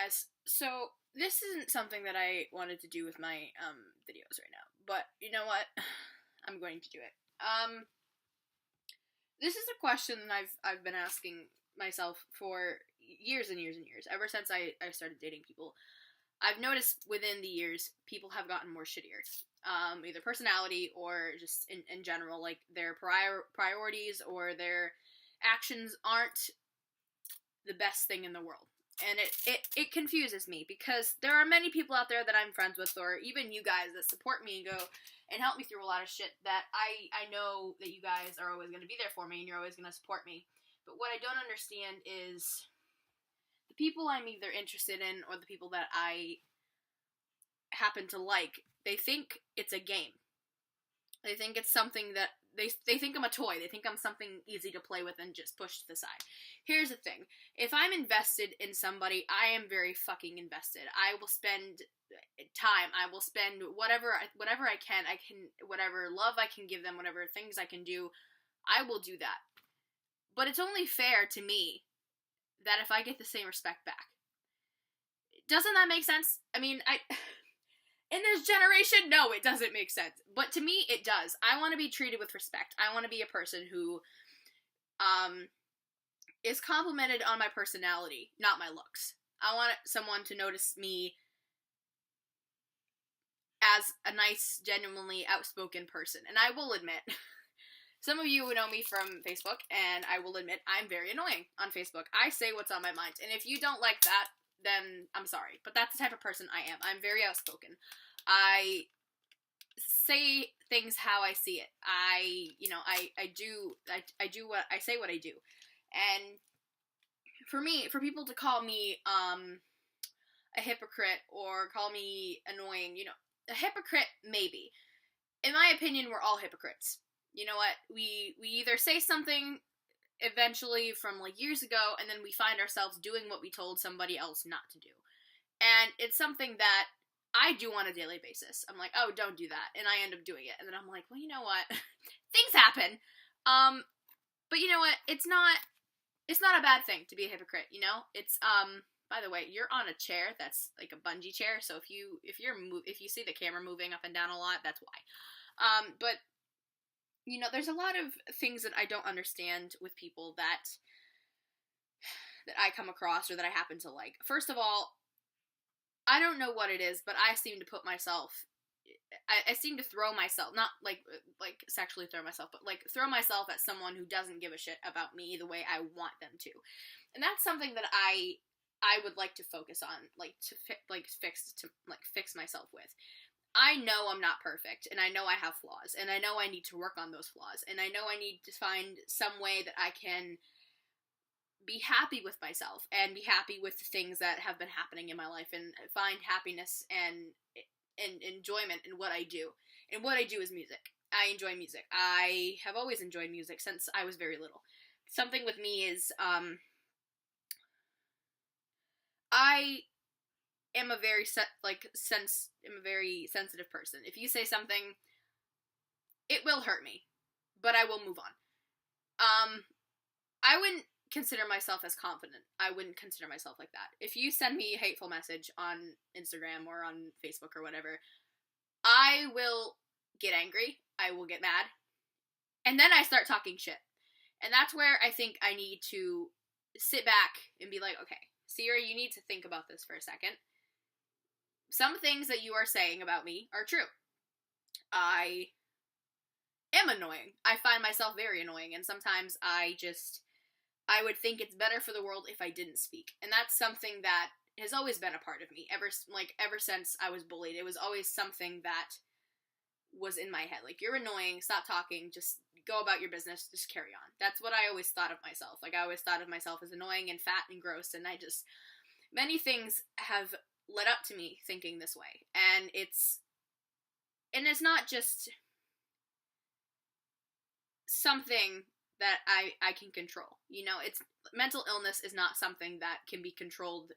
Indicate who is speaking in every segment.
Speaker 1: guys, so this isn't something that I wanted to do with my videos right now, but you know what? I'm going to do it. This is a question that I've been asking myself for years and years and years, ever since I started dating people. I've noticed within the years, people have gotten more shittier. Either personality or just in general, like their priorities or their actions aren't the best thing in the world. And it confuses me because there are many people out there that I'm friends with, or even you guys that support me and go and help me through a lot of shit that I know that you guys are always going to be there for me and you're always going to support me. But what I don't understand is the people I'm either interested in or the people that I happen to like, they think it's a game. They think it's something that they think I'm a toy. They think I'm something easy to play with and just push to the side. Here's the thing. If I'm invested in somebody, I am very fucking invested. I will spend time. I will spend whatever I can. Whatever love I can give them, whatever things I can do, I will do that. But it's only fair to me that if I get the same respect back. Doesn't that make sense? I mean, in this generation, no, it doesn't make sense. But to me, it does. I want to be treated with respect. I want to be a person who is complimented on my personality, not my looks. I want someone to notice me as a nice, genuinely outspoken person. And I will admit, some of you know me from Facebook, and I will admit I'm very annoying on Facebook. I say what's on my mind. And if you don't like that, then I'm sorry. But that's the type of person I am. I'm very outspoken. I say things how I see it. I do what I say what I do. And for people to call me a hypocrite or call me annoying, a hypocrite maybe. In my opinion, we're all hypocrites. You know what? We either say something eventually from like years ago, and then we find ourselves doing what we told somebody else not to do. And it's something that I do on a daily basis. I'm like, oh, don't do that. And I end up doing it. And then I'm like, well, you know what? Things happen. But you know what? It's not a bad thing to be a hypocrite, It's, by the way, you're on a chair that's like a bungee chair. So if you see the camera moving up and down a lot, that's why. But there's a lot of things that I don't understand with people that I come across or that I happen to like. First of all, I don't know what it is, but I seem to put myself, I seem to throw myself, not like sexually throw myself, but like throw myself at someone who doesn't give a shit about me the way I want them to. And that's something that I would like to focus on, fix myself with. I know I'm not perfect, and I know I have flaws, and I know I need to work on those flaws, and I know I need to find some way that I can be happy with myself, and be happy with the things that have been happening in my life, and find happiness and enjoyment in what I do. And what I do is music. I enjoy music. I have always enjoyed music since I was very little. Something with me is, I am a very sensitive person. If you say something, it will hurt me, but I will move on. I wouldn't consider myself as confident. I wouldn't consider myself like that. If you send me a hateful message on Instagram or on Facebook or whatever, I will get angry. I will get mad. And then I start talking shit. And that's where I think I need to sit back and be like, okay, Sierra, you need to think about this for a second. Some things that you are saying about me are true. I am annoying. I find myself very annoying, and sometimes I would think it's better for the world if I didn't speak. And that's something that has always been a part of me, ever since I was bullied. It was always something that was in my head. Like, you're annoying, stop talking, just go about your business, just carry on. That's what I always thought of myself. Like, I always thought of myself as annoying and fat and gross, and many things have led up to me thinking this way. And it's not just something that I can control. It's mental illness is not something that can be controlled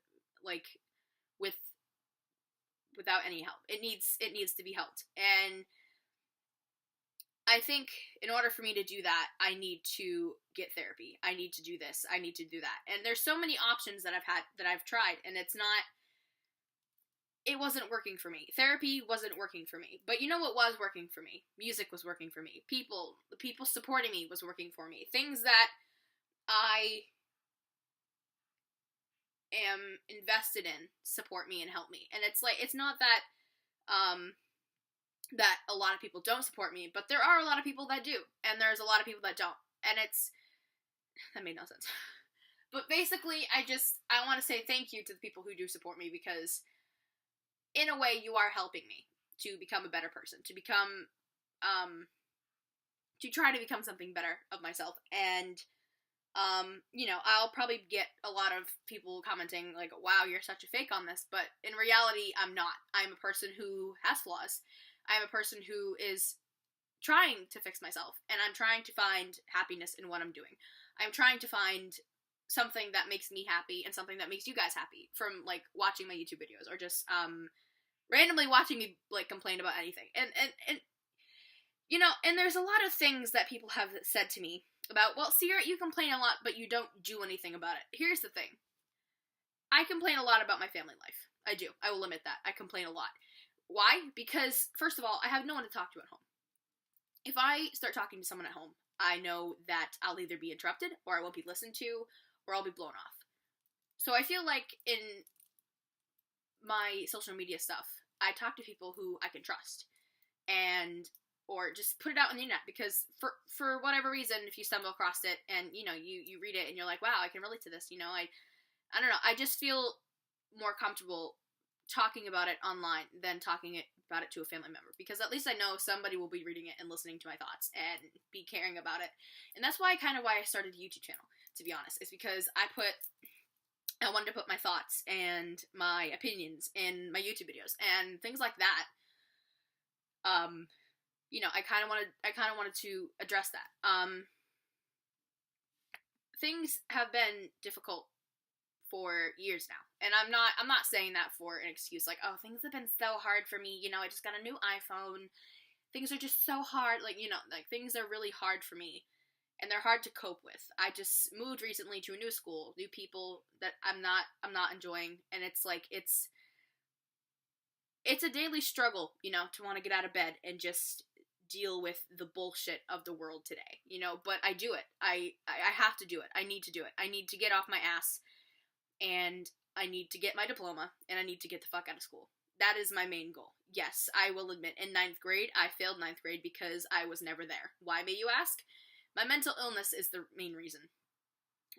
Speaker 1: without any help. It needs to be helped. And I think in order for me to do that, I need to get therapy. I need to do this. I need to do that. And there's so many options that I've tried, and it wasn't working for me. Therapy wasn't working for me. But you know what was working for me? Music was working for me. The people supporting me was working for me. Things that I am invested in support me and help me. And it's not that that a lot of people don't support me, but there are a lot of people that do, and there's a lot of people that don't. And that made no sense. But basically, I want to say thank you to the people who do support me, because in a way you are helping me to become a better person, to try to become something better of myself. And I'll probably get a lot of people commenting like, wow, you're such a fake on this, but in reality, I'm not. I'm a person who has flaws. I'm a person who is trying to fix myself, and I'm trying to find happiness in what I'm doing. I'm trying to find something that makes me happy and something that makes you guys happy from, like, watching my YouTube videos, or just, randomly watching me, like, complain about anything. And there's a lot of things that people have said to me about, well, Sierra, you complain a lot, but you don't do anything about it. Here's the thing. I complain a lot about my family life. I do. I will admit that. I complain a lot. Why? Because, first of all, I have no one to talk to at home. If I start talking to someone at home, I know that I'll either be interrupted, or I won't be listened to, or I'll be blown off. So I feel like in my social media stuff, I talk to people who I can trust, or just put it out on the internet, because for whatever reason, if you stumble across it and, you read it and you're like, wow, I can relate to this, I don't know, I just feel more comfortable talking about it online than talking about it to a family member, because at least I know somebody will be reading it and listening to my thoughts and be caring about it. And that's why I started a YouTube channel, to be honest, is because I wanted to put my thoughts and my opinions in my YouTube videos and things like that. I kind of wanted to address that. Things have been difficult for years now, and I'm not saying that for an excuse, like, oh, things have been so hard for me, I just got a new iPhone, things are just so hard, like, things are really hard for me, and they're hard to cope with. I just moved recently to a new school, new people that I'm not enjoying, and it's like, it's a daily struggle, to want to get out of bed and just deal with the bullshit of the world today, but I do it. I have to do it. I need to do it. I need to get off my ass, and I need to get my diploma, and I need to get the fuck out of school. That is my main goal. Yes, I will admit, in 9th grade, I failed 9th grade because I was never there. Why, may you ask? My mental illness is the main reason.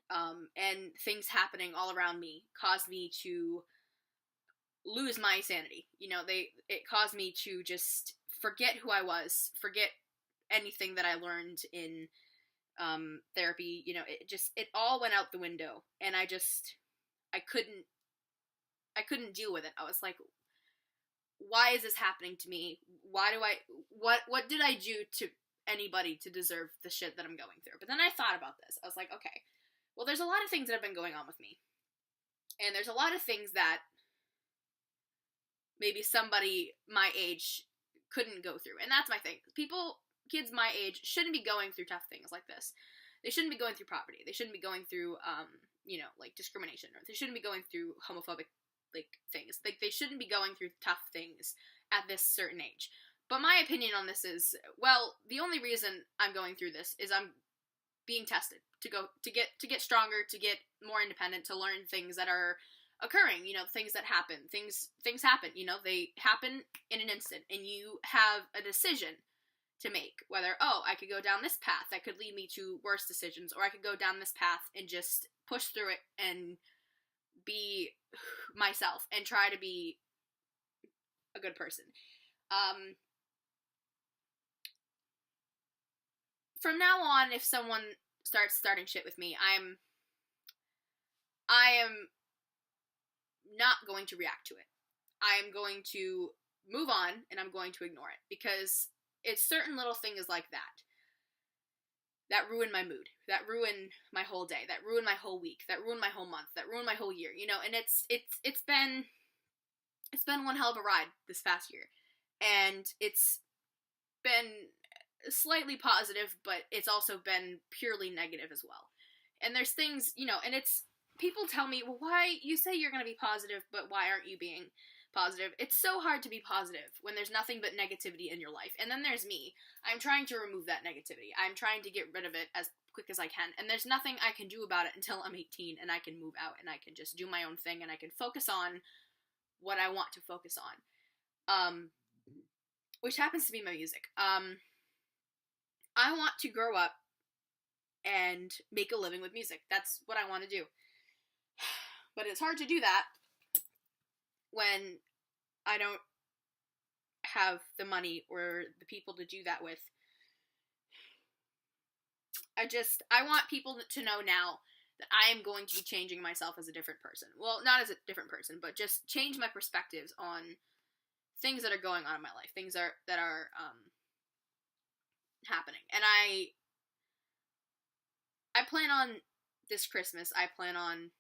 Speaker 1: And things happening all around me caused me to lose my sanity. It caused me to just forget who I was, forget anything that I learned in therapy. It all went out the window, and I couldn't deal with it. I was like, why is this happening to me? What did I do to anybody to deserve the shit that I'm going through? But then I thought about this. I was like, okay, well, there's a lot of things that have been going on with me, and there's a lot of things that maybe somebody my age couldn't go through. And that's my thing. Kids my age shouldn't be going through tough things like this. They shouldn't be going through poverty. They shouldn't be going through, like, discrimination. Or they shouldn't be going through homophobic, like, things. Like, they shouldn't be going through tough things at this certain age. But my opinion on this is, well, the only reason I'm going through this is I'm being tested to get stronger, to get more independent, to learn things that are occurring, things that happen. Things happen, they happen in an instant, and you have a decision to make, whether, I could go down this path that could lead me to worse decisions, or I could go down this path and just push through it and be myself and try to be a good person. From now on, if someone starting shit with me, I am not going to react to it. I am going to move on, and I'm going to ignore it, because it's certain little things like that ruin my mood, that ruin my whole day, that ruin my whole week, that ruin my whole month, that ruin my whole year, and it's been one hell of a ride this past year, and it's been slightly positive, but it's also been purely negative as well. And there's things, you know, and it's, people tell me, well, why, you say you're going to be positive, but why aren't you being positive? It's so hard to be positive when there's nothing but negativity in your life. And then there's me. I'm trying to remove that negativity. I'm trying to get rid of it as quick as I can. And there's nothing I can do about it until I'm 18 and I can move out and I can just do my own thing and I can focus on what I want to focus on. Which happens to be my music. I want to grow up and make a living with music. That's what I want to do. But it's hard to do that when I don't have the money or the people to do that with. I want people to know now that I am going to be changing myself as a different person. Well, not as a different person, but just change my perspectives on things that are going on in my life, things that are happening. And I plan on this Christmas, I plan on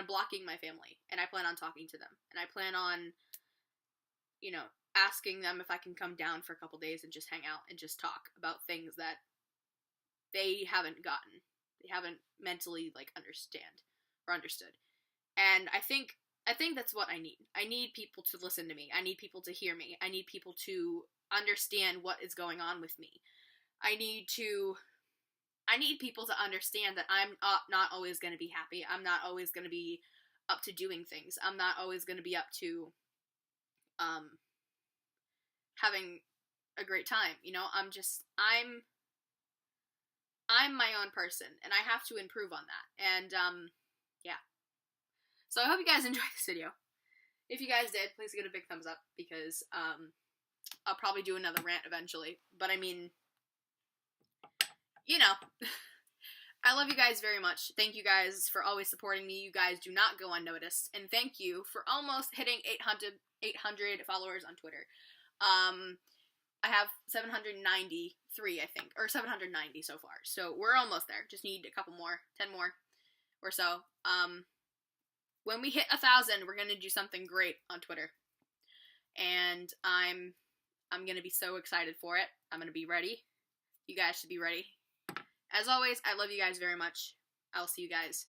Speaker 1: blocking my family, and I plan on talking to them, and I plan on, you know, asking them if I can come down for a couple days and just hang out and just talk about things that they haven't gotten. They haven't mentally, like, understood. And I think that's what I need. I need people to listen to me. I need people to hear me. I need people to understand what is going on with me. I need people to understand that I'm not always going to be happy. I'm not always going to be up to doing things. I'm not always going to be up to having a great time. You know, I'm my own person, and I have to improve on that. And yeah. So I hope you guys enjoyed this video. If you guys did, please give it a big thumbs up, because I'll probably do another rant eventually. But I mean, you know, I love you guys very much. Thank you guys for always supporting me. You guys do not go unnoticed. And thank you for almost hitting 800 followers on Twitter. I have 793, I think, or 790 so far. So we're almost there. Just need a couple more, 10 more or so. When we hit 1,000, we're gonna do something great on Twitter, and I'm gonna be so excited for it. I'm gonna be ready. You guys should be ready. As always, I love you guys very much. I'll see you guys